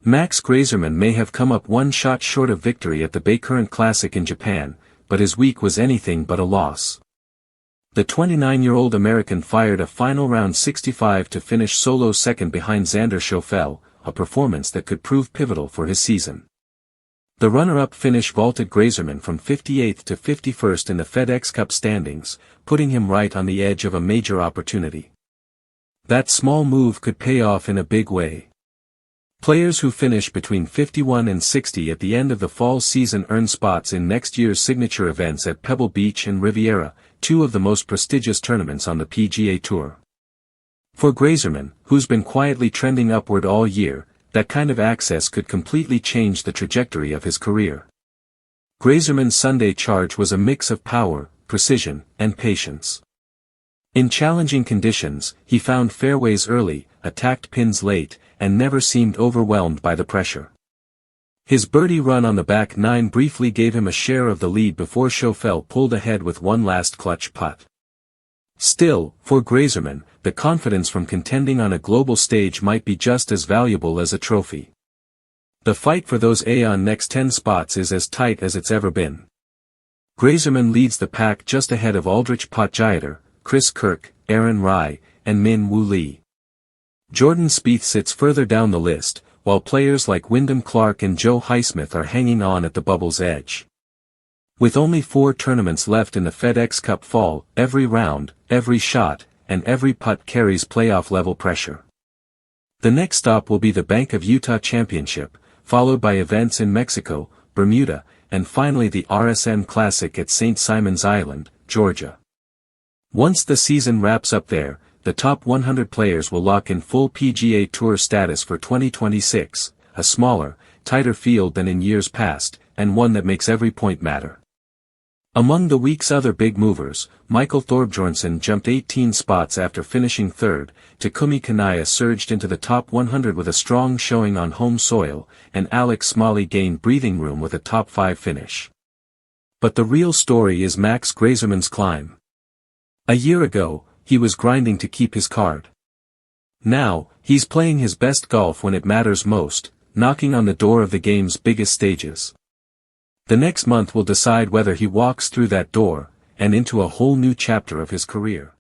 Max Greyserman may have come up one shot short of victory at the Baycurrent Classic in Japan, but his week was anything but a loss. The 29-year-old American fired a final round 65 to finish solo second behind Xander Schauffele, a performance that could prove pivotal for his season. The runner-up finish vaulted Greyserman from 58th to 51st in the FedExCup standings, putting him right on the edge of a major opportunity. That small move could pay off in a big way. Players who finish between 51 and 60 at the end of the fall season earn spots in next year's signature events at Pebble Beach and Riviera, two of the most prestigious tournaments on the PGA Tour. For Greyserman, who's been quietly trending upward all year, that kind of access could completely change the trajectory of his career. Greyserman's Sunday charge was a mix of power, precision, and patience. In challenging conditions, he found fairways early, attacked pins late, and never seemed overwhelmed by the pressure. His birdie run on the back nine briefly gave him a share of the lead before Schauffele pulled ahead with one last clutch putt. Still, for Greyserman, the confidence from contending on a global stage might be just as valuable as a trophy. The fight for those Aon Next 10 spots is as tight as it's ever been. Greyserman leads the pack just ahead of Aldrich Potgieter, Chris Kirk, Aaron Rai, and Min Woo Lee. Jordan Spieth sits further down the list, while players like Wyndham Clark and Joe Highsmith are hanging on at the bubble's edge. With only 4 tournaments left in the FedExCup fall, every round, every shot, and every putt carries playoff-level pressure. The next stop will be the Bank of Utah Championship, followed by events in Mexico, Bermuda, and finally the RSM Classic at St. Simon's Island, Georgia. Once the season wraps up there, the top 100 players will lock in full PGA Tour status for 2026, a smaller, tighter field than in years past, and one that makes every point matter. Among the week's other big movers, Michael Thorbjornsen jumped 18 spots after finishing third, Takumi Kanaya surged into the top 100 with a strong showing on home soil, and Alex Smalley gained breathing room with a top 5 finish. But the real story is Max Greyserman's climb. A year ago, he was grinding to keep his card. Now, he's playing his best golf when it matters most, knocking on the door of the game's biggest stages. The next month will decide whether he walks through that door, and into a whole new chapter of his career.